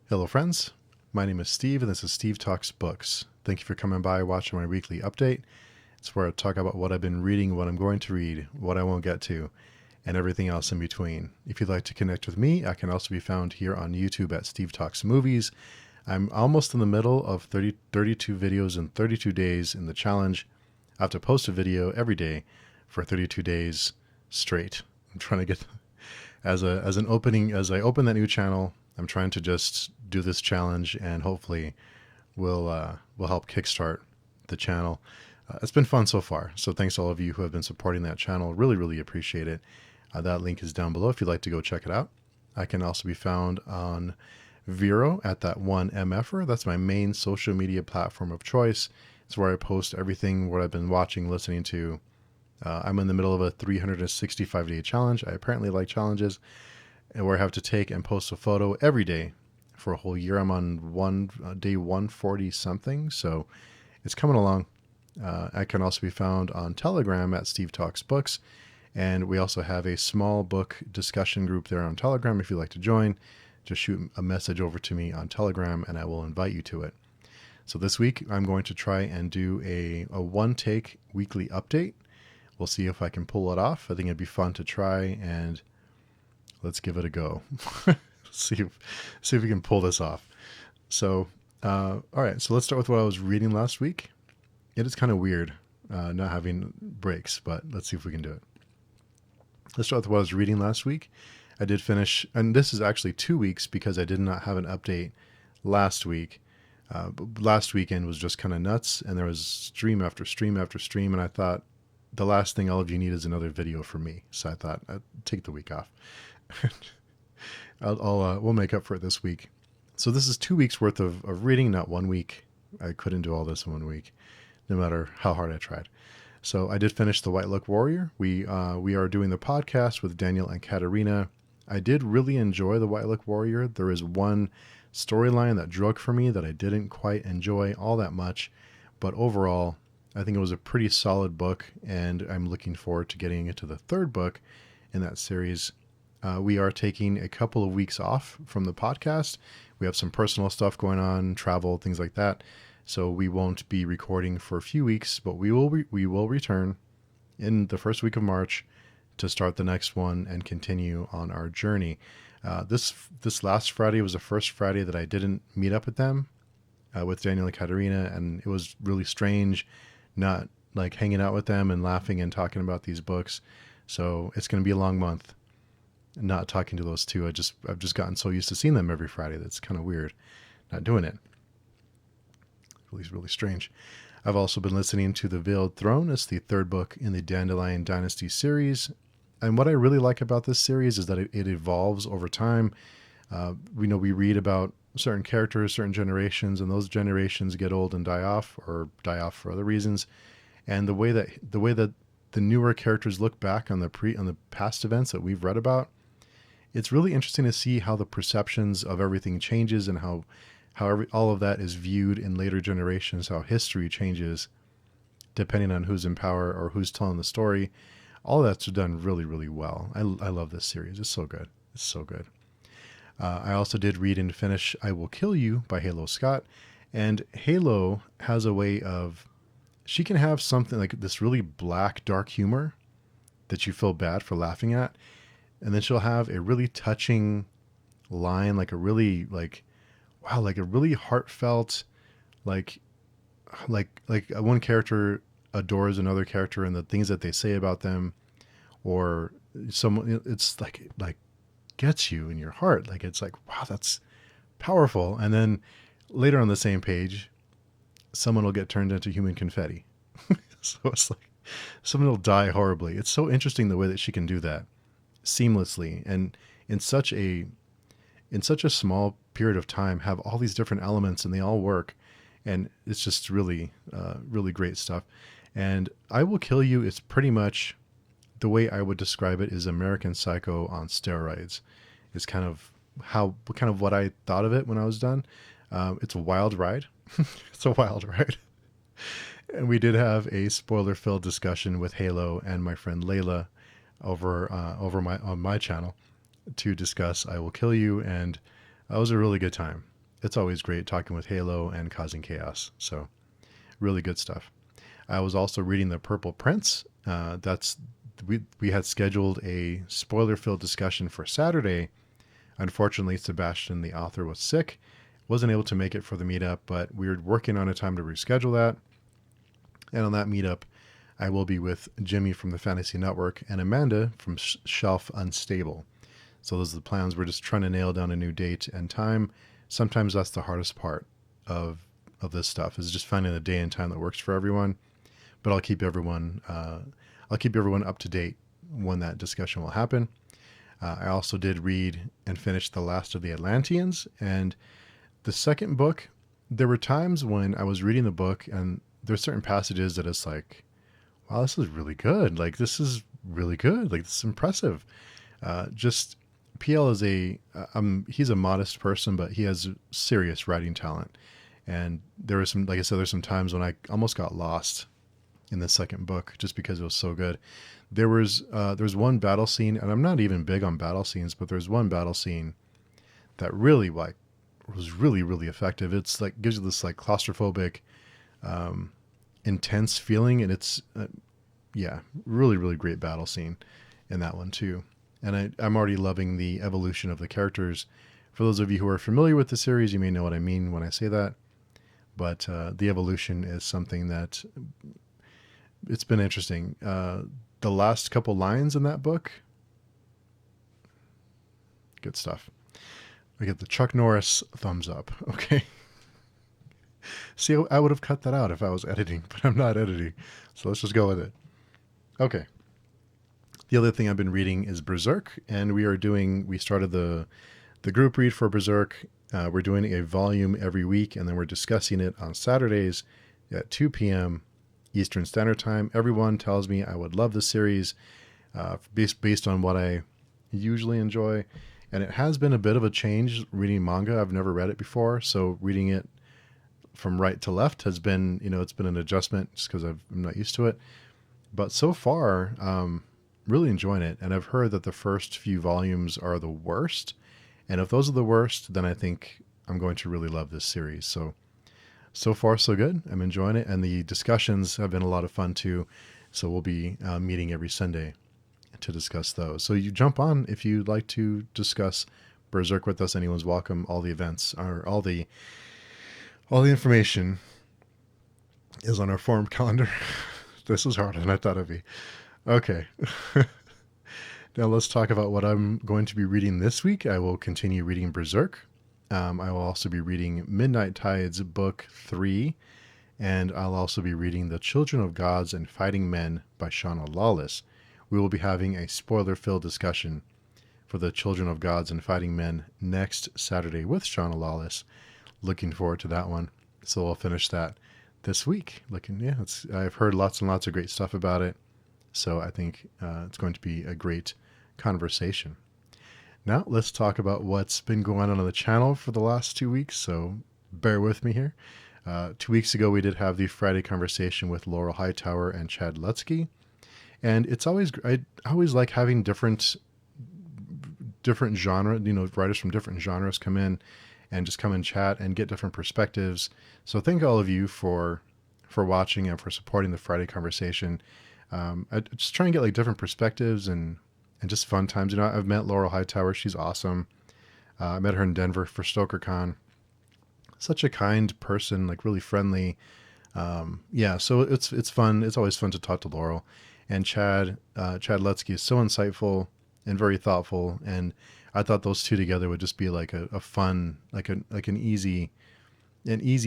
Hello, friends. My name is Steve, and this is Steve Talks Books. Thank you for coming by watching my weekly update. It's where I talk about what I've been reading, what I'm going to read, what I won't get to, and everything else in between. If you'd like to connect with me, I can also be found here on YouTube at Steve Talks Movies. I'm almost in the middle of 32 videos in 32 days in the challenge. I have to post a video every day for 32 days straight. I'm trying to get as an opening as I open that new channel. I'm trying to just do this challenge, and hopefully will help kickstart the channel. It's been fun so far, so thanks to all of you who have been supporting that channel. Really appreciate it. That link is down below if you'd like to go check it out. I can also be found on Vero at that one MFer. That's my main social media platform of choice. It's where I post everything, what I've been watching, listening to. I'm in the middle of a 365-day challenge. I apparently like challenges, and where I have to take and post a photo every day for a whole year. I'm on day 140 something, so it's coming along. I can also be found on Telegram at Steve Talks Books, and we also have a small book discussion group there on Telegram. If you'd like to join, just shoot a message over to me on Telegram, and I will invite you to it. So this week, I'm going to try and do a one-take weekly update. We'll see if I can pull it off. I think it'd be fun to try, and let's give it a go. see if we can pull this off. So, all right. So let's start with what I was reading last week. It is kind of weird not having breaks, but let's see if we can do it. Let's start with what I was reading last week. I did finish, and this is actually 2 weeks because I did not have an update last week. Last weekend was just kind of nuts, and there was stream after stream after stream, and I thought the last thing all of you need is another video from me. So I thought I'd take the week off. We'll make up for it this week. So this is 2 weeks worth of reading, not 1 week. I couldn't do all this in 1 week, no matter how hard I tried. So I did finish The White Look Warrior. We are doing the podcast with Daniel and Katarina. I did really enjoy The White Look Warrior. There is one storyline that drug for me that I didn't quite enjoy all that much, but overall, I think it was a pretty solid book, and I'm looking forward to getting into the third book in that series. We are taking a couple of weeks off from the podcast. We have some personal stuff going on, travel, things like that. So we won't be recording for a few weeks, but we will return in the first week of March to start the next one and continue on our journey. This last Friday was the first Friday that I didn't meet up with them, with Daniel and Katarina, and it was really strange not like hanging out with them and laughing and talking about these books. So it's going to be a long month not talking to those two. I've just gotten so used to seeing them every Friday that's kind of weird not doing it. Really strange. I've also been listening to The Veiled Throne. It's the third book in the Dandelion Dynasty series. And what I really like about this series is that it evolves over time. We read about certain characters, certain generations, and those generations get old and die off, or die off for other reasons. And the way that the newer characters look back on the past events that we've read about, it's really interesting to see how the perceptions of everything changes, and how all of that is viewed in later generations, how history changes depending on who's in power or who's telling the story. All that's done really well. I love this series. It's so good. It's so good. I also did read and finish I Will Kill You by Halo Scott. And Halo has a way of, she can have something like this really black, dark humor that you feel bad for laughing at. And then she'll have a really touching line, like a really a really heartfelt, like one character adores another character and the things that they say about them, or someone, it's like gets you in your heart. Like, it's like, wow, that's powerful. And then later on the same page, someone will get turned into human confetti. So it's like someone will die horribly. It's so interesting the way that she can do that seamlessly, and in such a small period of time, have all these different elements and they all work. And it's just really great stuff. And I Will Kill You is pretty much, the way I would describe it is American Psycho on steroids. It's kind of what I thought of it when I was done. It's a wild ride. It's a wild ride. And we did have a spoiler-filled discussion with Halo and my friend Layla on my channel to discuss I Will Kill You, and that was a really good time. it's always great talking with Halo and causing chaos. So really good stuff. I was also reading The Purple Prince. That's we had scheduled a spoiler-filled discussion for Saturday. Unfortunately, Sebastian, the author, was sick, wasn't able to make it for the meetup, but we were working on a time to reschedule that. And on that meetup, I will be with Jimmy from the Fantasy Network and Amanda from Shelf Unstable. So those are the plans. We're just trying to nail down a new date and time. Sometimes that's the hardest part of this stuff, is just finding a day and time that works for everyone. But I'll keep everyone up to date when that discussion will happen. I also did read and finish The Last of the Atlanteans, and the second book. There were times when I was reading the book and there's certain passages that it's like, wow, this is really good. Like, this is really good. Like, this is impressive. Just PL is he's a modest person, but he has serious writing talent. And there was some, like I said, there's some times when I almost got lost in the second book just because it was so good. There's one battle scene, and I'm not even big on battle scenes, but there's one battle scene that really was really, really effective. It's like gives you this like claustrophobic, intense feeling, and it's really, really great battle scene in that one too. And I'm already loving the evolution of the characters. For those of you who are familiar with the series, you may know what I mean when I say that. But the evolution is something that it's been interesting. The last couple lines in that book, good stuff. I get the Chuck Norris thumbs up. Okay. See, I would have cut that out if I was editing, but I'm not editing. So let's just go with it. Okay. The other thing I've been reading is Berserk, and we started the group read for Berserk. We're doing a volume every week, and then we're discussing it on Saturdays at 2 p.m. Eastern Standard Time. Everyone tells me I would love this series based on what I usually enjoy. And it has been a bit of a change reading manga. I've never read it before, so reading it from right to left has been, it's been an adjustment just because I'm not used to it. But so far, really enjoying it. And I've heard that the first few volumes are the worst. And if those are the worst, then I think I'm going to really love this series. So far, so good. I'm enjoying it. And the discussions have been a lot of fun too. So we'll be meeting every Sunday to discuss those. So you jump on if you'd like to discuss Berserk with us. Anyone's welcome. All the events are all the information is on our forum calendar. This is harder than I thought it'd be. Okay. Now let's talk about what I'm going to be reading this week. I will continue reading Berserk. I will also be reading Midnight Tides Book 3, and I'll also be reading The Children of Gods and Fighting Men by Shauna Lawless. We will be having a spoiler-filled discussion for The Children of Gods and Fighting Men next Saturday with Shauna Lawless. Looking forward to that one. So I'll finish that this week. I've heard lots and lots of great stuff about it. So I think it's going to be a great conversation. Now let's talk about what's been going on the channel for the last 2 weeks. So bear with me here. 2 weeks ago, we did have the Friday conversation with Laurel Hightower and Chad Lutzke. And I always like having different genre, writers from different genres come in and just come and chat and get different perspectives. So thank all of you for watching and for supporting the Friday conversation. I just try and get like different perspectives and just fun times. I've met Laurel Hightower. She's awesome. I met her in Denver for StokerCon. Such a kind person, like really friendly. So it's fun. It's always fun to talk to Laurel. And Chad Lutzke is so insightful and very thoughtful. And I thought those two together would just be like a fun, like an easy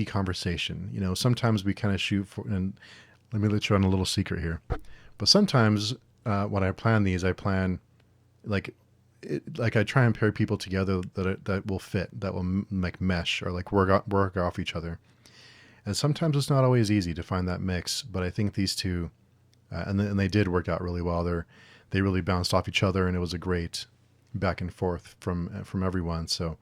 conversation. Sometimes we kind of shoot for, and let me let you on a little secret here. But sometimes when I plan these, I plan like I try and pair people together that will fit, that will like mesh or like work off each other. And sometimes it's not always easy to find that mix. But I think these two, and they did work out really well. They really bounced off each other, and it was a great back and forth from everyone. So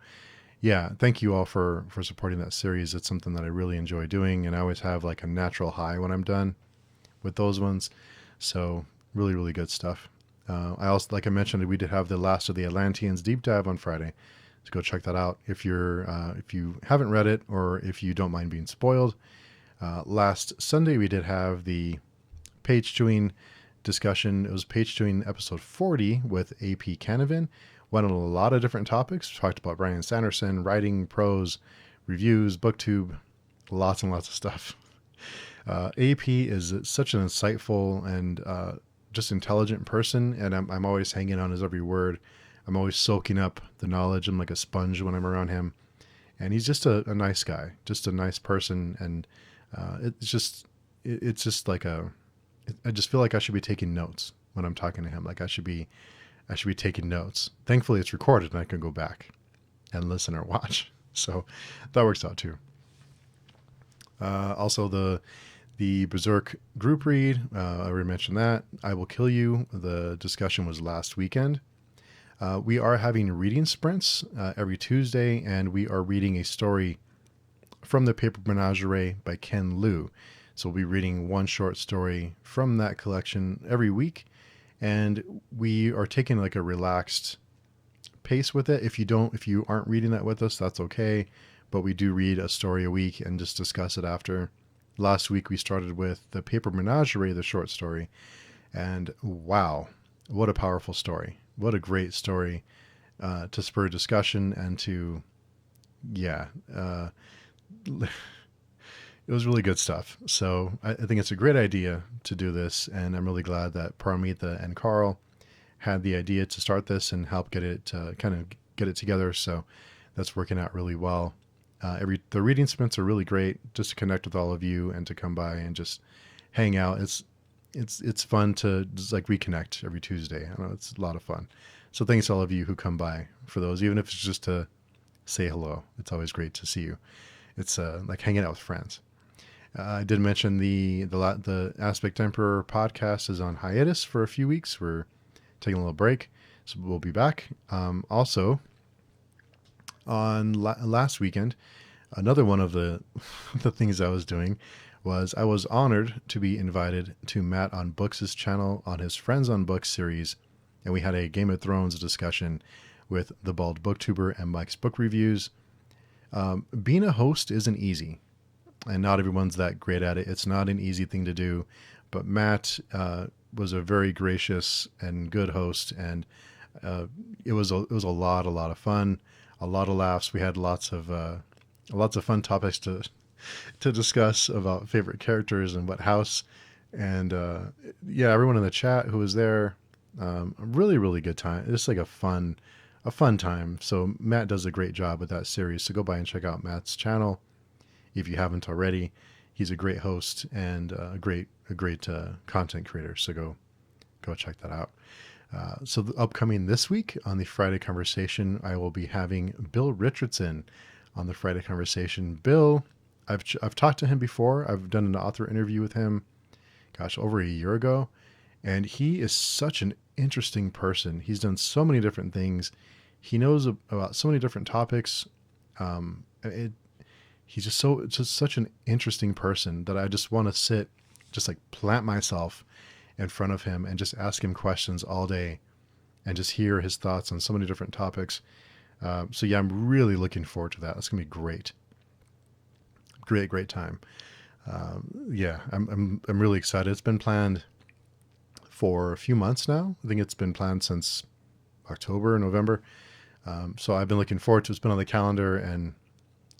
yeah, thank you all for supporting that series. It's something that I really enjoy doing, and I always have like a natural high when I'm done with those ones. So really, really good stuff. I also, like I mentioned, we did have the Last of the Atlanteans deep dive on Friday. So go check that out if you haven't read it or if you don't mind being spoiled. Last Sunday we did have the page chewing discussion. It was page chewing episode 40 with AP Canavan. Went on a lot of different topics. We talked about Brandon Sanderson, writing, prose, reviews, booktube, lots and lots of stuff. AP is such an insightful and just intelligent person, and I'm always hanging on his every word. I'm always soaking up the knowledge. I'm like a sponge when I'm around him. And he's just a nice guy, just a nice person. And it's just like I just feel like I should be taking notes when I'm talking to him. Like I should be taking notes. Thankfully it's recorded and I can go back and listen or watch. So that works out too. Also the Berserk group read, I already mentioned that. I Will Kill You. The discussion was last weekend. We are having reading sprints every Tuesday, and we are reading a story from the Paper Menagerie by Ken Liu. So we'll be reading one short story from that collection every week, and we are taking like a relaxed pace with it. If you aren't reading that with us, that's okay. But we do read a story a week and just discuss it after. Last week we started with the Paper Menagerie, the short story, and wow, what a powerful story! What a great story to spur discussion and to, it was really good stuff. So I think it's a great idea to do this, and I'm really glad that Paramita and Carl had the idea to start this and help get it together. So that's working out really well. The reading sprints are really great just to connect with all of you and to come by and just hang out. It's fun to just like reconnect every Tuesday. I know it's a lot of fun. So thanks to all of you who come by for those, even if it's just to say hello. It's always great to see you. It's like hanging out with friends. I did mention the Aspect Emperor podcast is on hiatus for a few weeks. We're taking a little break, so we'll be back. Also, on last weekend, another one of the the things I was doing was I was honored to be invited to Matt on Books' channel on his Friends on Books series, and we had a Game of Thrones discussion with the Bald Booktuber and Mike's Book Reviews. Being a host isn't easy, and not everyone's that great at it. It's not an easy thing to do, but Matt was a very gracious and good host, and it was a lot of fun, a lot of laughs. We had lots of fun topics to discuss about favorite characters and what house, and everyone in the chat who was there, a really good time. It's like a fun time. So Matt does a great job with that series. So go by and check out Matt's channel if you haven't already. He's a great host and a great content creator. So go check that out. So the upcoming this week on the Friday Conversation, I will be having Bill Richardson on the Friday Conversation. Bill, I've talked to him before. I've done an author interview with him, over a year ago, and he is such an interesting person. He's done so many different things. He knows about so many different topics. He's just such an interesting person that I just want to plant myself in front of him and just ask him questions all day and just hear his thoughts on so many different topics. I'm really looking forward to that. It's going to be great. Great time. I'm really excited. It's been planned for a few months now. I think it's been planned since October, November. So I've been looking forward to it. It's been on the calendar and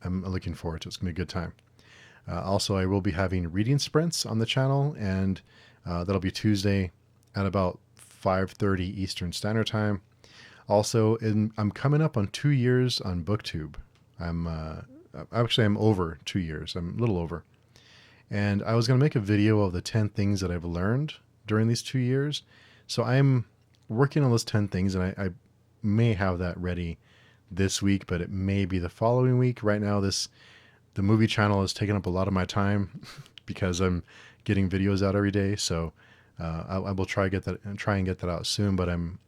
I'm looking forward to it. It's going to be a good time. Also, I will be having reading sprints on the channel, and that'll be Tuesday at about 5:30 Eastern Standard Time. Also, I'm coming up on 2 years on BookTube. I'm over 2 years. I'm a little over. And I was going to make a video of the 10 things that I've learned during these 2 years. So I'm working on those 10 things, and I may have that ready this week, but it may be the following week. Right now, the movie channel is taking up a lot of my time because I'm getting videos out every day. So I will try and get that out soon. But I'm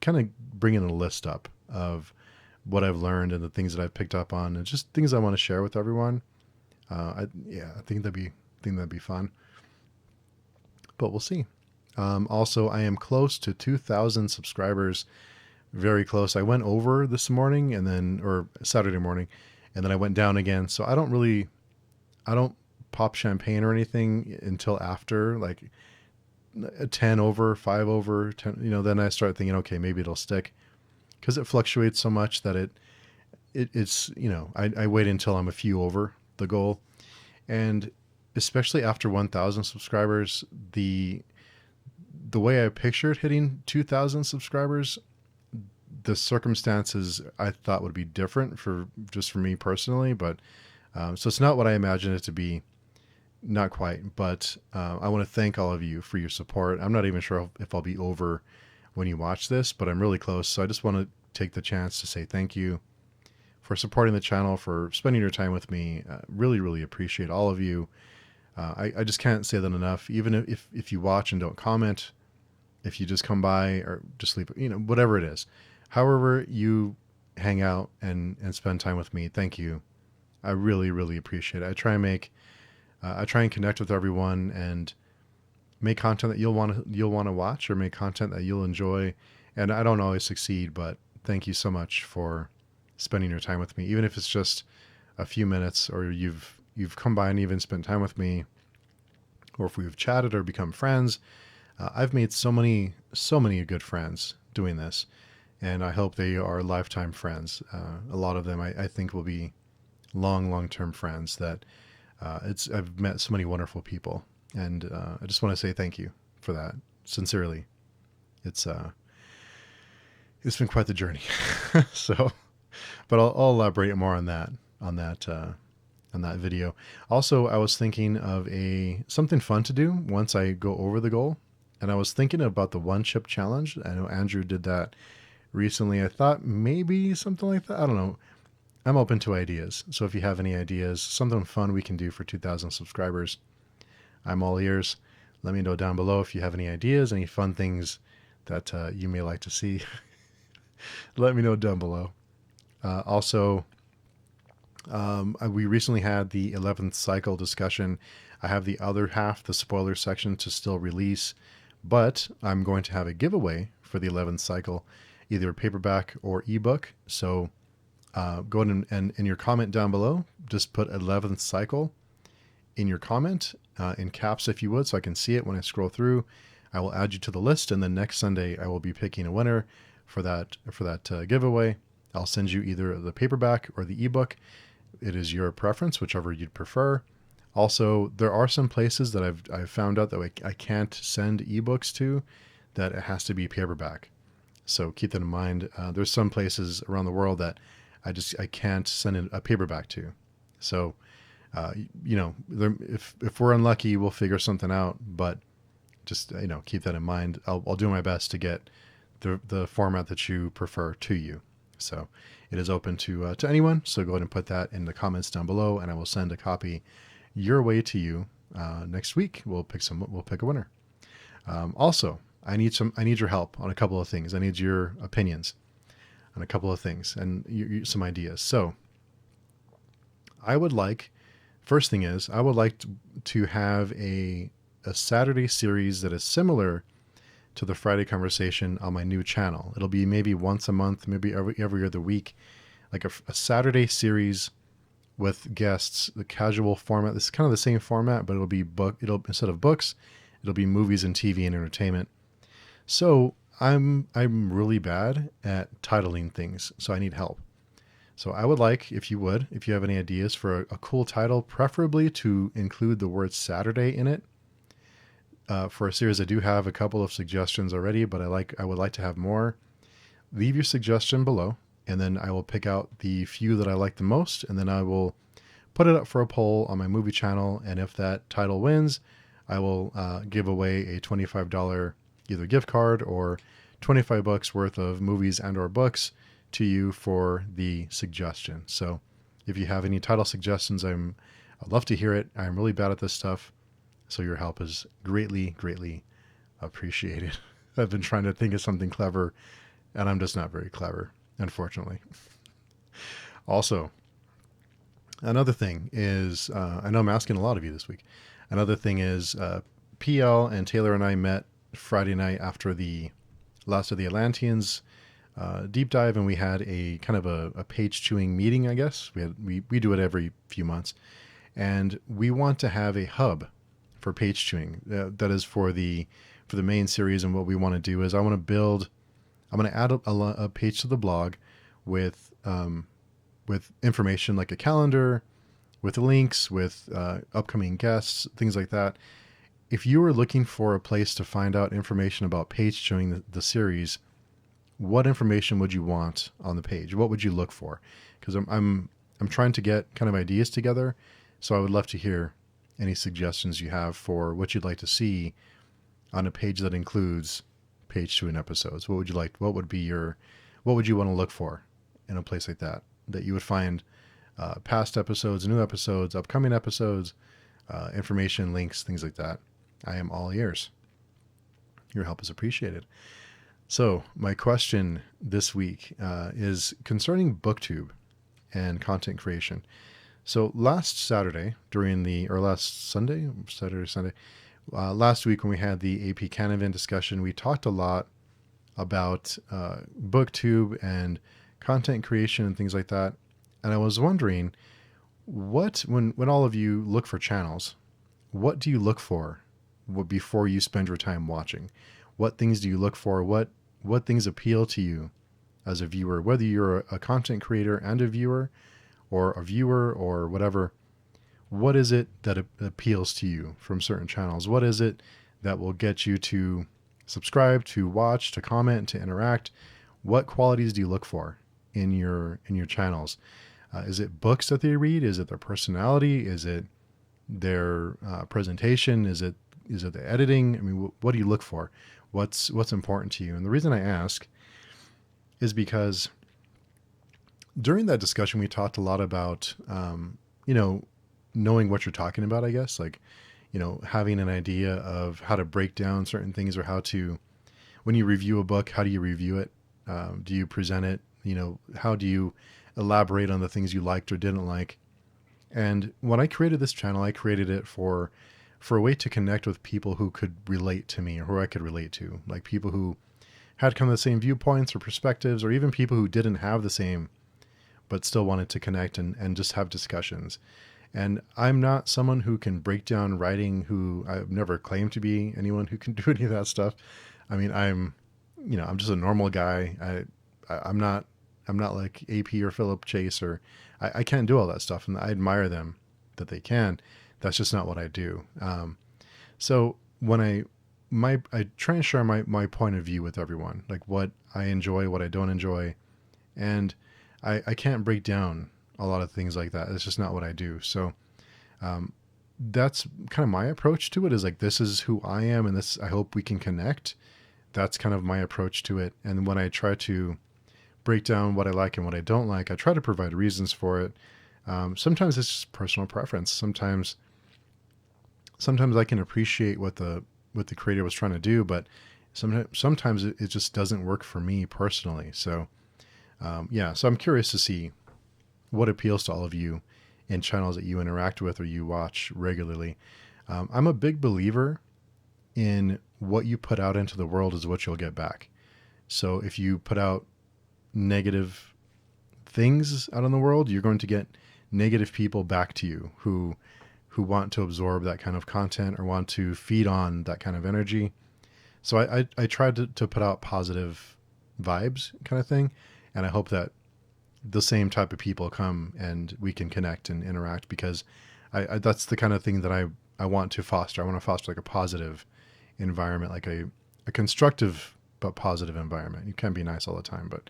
kind of bringing a list up of what I've learned and the things that I've picked up on, and just things I want to share with everyone. I think that'd be fun. But we'll see. Also, I am close to 2,000 subscribers. very close. I went over this morning or Saturday morning, and then I went down again. So I don't pop champagne or anything until after like a 10 over, 5 over, 10, then I start thinking, okay, maybe it'll stick, because it fluctuates so much that it's, I wait until I'm a few over the goal. And especially after 1,000 subscribers, the way I pictured hitting 2,000 subscribers, the circumstances I thought would be different for me personally, but so it's not what I imagined it to be. Not quite, but I want to thank all of you for your support. I'm not even sure if I'll be over when you watch this, but I'm really close. So I just want to take the chance to say thank you for supporting the channel, for spending your time with me. Really, really appreciate all of you. I just can't say that enough. Even if you watch and don't comment, if you just come by or just leave, whatever it is, however you hang out and spend time with me, thank you. I really, really appreciate it. I try and connect with everyone and make content that you'll want to watch, or make content that you'll enjoy. And I don't always succeed, but thank you so much for spending your time with me, even if it's just a few minutes, or you've come by and even spent time with me, or if we've chatted or become friends. I've made so many good friends doing this, and I hope they are lifetime friends. A lot of them I think will be long-term friends that I've met so many wonderful people, and I just want to say thank you for that, sincerely. It's been quite the journey. So, but I'll elaborate more on that video. Also, I was thinking of something fun to do once I go over the goal, and I was thinking about the one chip challenge. I know Andrew did that recently. I thought maybe something like that. I don't know. I'm open to ideas. So if you have any ideas, something fun we can do for 2,000 subscribers, I'm all ears. Let me know down below if you have any ideas, any fun things that you may like to see. Let me know down below. Also, we recently had the 11th cycle discussion. I have the other half, the spoiler section, to still release, but I'm going to have a giveaway for the 11th cycle, either paperback or ebook. So go ahead and in your comment down below, just put 11th cycle in your comment, in caps if you would, so I can see it when I scroll through. I will add you to the list, and then next Sunday I will be picking a winner for that giveaway. I'll send you either the paperback or the ebook. It is your preference, whichever you'd prefer. Also, there are some places that I've found out that I can't send ebooks to, that it has to be paperback. So keep that in mind. There's some places around the world that I can't send a paperback to. So, if we're unlucky, we'll figure something out. But just keep that in mind. I'll do my best to get the format that you prefer to you. So it is open to anyone. So go ahead and put that in the comments down below, and I will send a copy your way to you next week. We'll pick a winner. Also, I need your help on a couple of things. I need your opinions on a couple of things and some ideas. So first thing is, I would like to have a Saturday series that is similar to the Friday conversation on my new channel. It'll be maybe once a month, maybe every other week, like a Saturday series with guests, the casual format. This is kind of the same format, but it'll be instead of books, it'll be movies and TV and entertainment. So I'm really bad at titling things, so I need help. So I would like, if you have any ideas for a cool title, preferably to include the word Saturday in it. For a series, I do have a couple of suggestions already, but I would like to have more. Leave your suggestion below, and then I will pick out the few that I like the most, and then I will put it up for a poll on my movie channel. And if that title wins, I will give away a $25 either gift card or 25 bucks worth of movies and or books to you for the suggestion. So if you have any title suggestions, I'd love to hear it. I'm really bad at this stuff, so your help is greatly appreciated. I've been trying to think of something clever, and I'm just not very clever, unfortunately. Also, another thing is, I know I'm asking a lot of you this week. Another thing is, PL and Taylor and I met Friday night after the last of the Atlanteans deep dive, and we had a kind of a page chewing meeting. I guess we do it every few months, and we want to have a hub for page chewing. That is for the main series. And what we want to do is I want to add a page to the blog with information like a calendar, with links, with upcoming guests, things like that. If you were looking for a place to find out information about page chewing the series, what information would you want on the page? What would you look for? Because I'm trying to get kind of ideas together, so I would love to hear any suggestions you have for what you'd like to see on a page that includes page chewing episodes. What would you like? What would you want to look for in a place like that you would find past episodes, new episodes, upcoming episodes, information, links, things like that. I am all ears. Your help is appreciated. So my question this week is concerning BookTube and content creation. So last Sunday, last week when we had the AP Canavan discussion, we talked a lot about BookTube and content creation and things like that. And I was wondering, when all of you look for channels, what do you look for before you spend your time watching? What things do you look for? What things appeal to you as a viewer, whether you're a content creator and a viewer or whatever? What is it that appeals to you from certain channels? What is it that will get you to subscribe, to watch, to comment, to interact? What qualities do you look for in your channels? Is it books that they read? Is it their personality? Is it their presentation? Is it the editing? I mean, what do you look for? What's important to you? And the reason I ask is because during that discussion, we talked a lot about, knowing what you're talking about, I guess, like, having an idea of how to break down certain things, or how to, when you review a book, how do you review it? Do you present it? How do you elaborate on the things you liked or didn't like? And when I created this channel, I created it for a way to connect with people who could relate to me, or who I could relate to, like people who had kind of the same viewpoints or perspectives, or even people who didn't have the same, but still wanted to connect and just have discussions. And I'm not someone who can break down writing, who I've never claimed to be anyone who can do any of that stuff. I mean, I'm just a normal guy. I'm not like AP or Philip Chase, or I can't do all that stuff. And I admire them that they can. That's just not what I do. So when I try and share my point of view with everyone, like what I enjoy, what I don't enjoy. And I can't break down a lot of things like that. It's just not what I do. So that's kind of my approach to it, is like, this is who I am, and this, I hope we can connect. That's kind of my approach to it. And when I try to break down what I like and what I don't like, I try to provide reasons for it. Sometimes it's just personal preference. Sometimes I can appreciate what the creator was trying to do, but sometimes it just doesn't work for me personally. So so I'm curious to see what appeals to all of you in channels that you interact with or you watch regularly. I'm a big believer in what you put out into the world is what you'll get back. So if you put out negative things out in the world, you're going to get negative people back to you who want to absorb that kind of content or want to feed on that kind of energy. So I tried to put out positive vibes kind of thing. And I hope that the same type of people come and we can connect and interact, because I that's the kind of thing that I want to foster. I want to foster like a positive environment, like a constructive but positive environment. You can't be nice all the time, but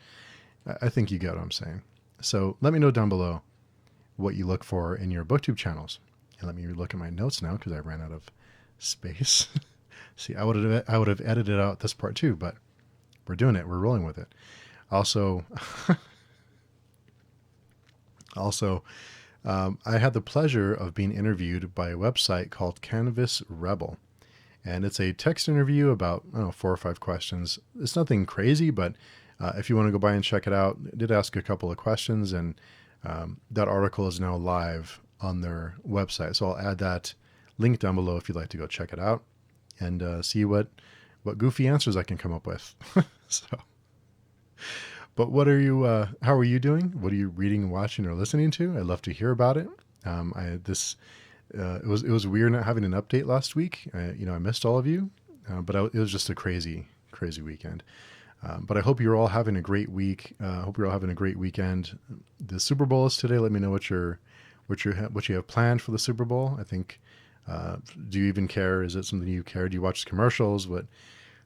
I think you get what I'm saying. So let me know down below what you look for in your BookTube channels. And let me look at my notes now, because I ran out of space. See, I would have edited out this part too, but we're doing it. We're rolling with it. Also, I had the pleasure of being interviewed by a website called Canvas Rebel. And it's a text interview about, 4 or 5 questions. It's nothing crazy, but if you want to go by and check it out, I did ask a couple of questions, and that article is now live on their website. So I'll add that link down below if you'd like to go check it out and see what goofy answers I can come up with. So, But what are you? How are you doing? What are you reading, watching, or listening to? I'd love to hear about it. I this it was weird not having an update last week. I missed all of you, it was just a crazy weekend. But I hope you're all having a great week. I hope you're all having a great weekend. The Super Bowl is today. Let me know what you have planned for the Super Bowl. I think. Do you even care? Is it something you care? Do you watch commercials?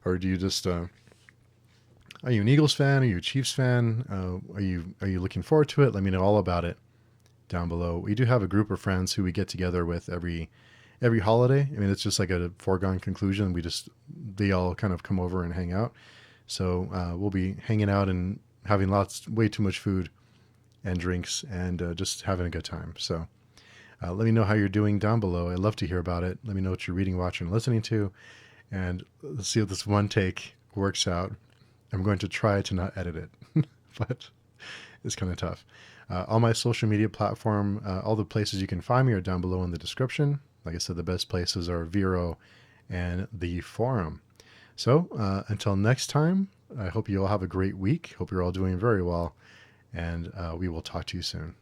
Or do you just? Are you an Eagles fan? Are you a Chiefs fan? Are you looking forward to it? Let me know all about it down below. We do have a group of friends who we get together with every holiday. I mean, it's just like a foregone conclusion. They all kind of come over and hang out. So we'll be hanging out and having way too much food and drinks and just having a good time. So let me know how you're doing down below. I'd love to hear about it. Let me know what you're reading, watching, and listening to. And let's see if this one take works out. I'm going to try to not edit it, but it's kind of tough. All my social media platform, all the places you can find me are down below in the description. Like I said, the best places are Vero and the forum. So until next time, I hope you all have a great week. Hope you're all doing very well, and we will talk to you soon.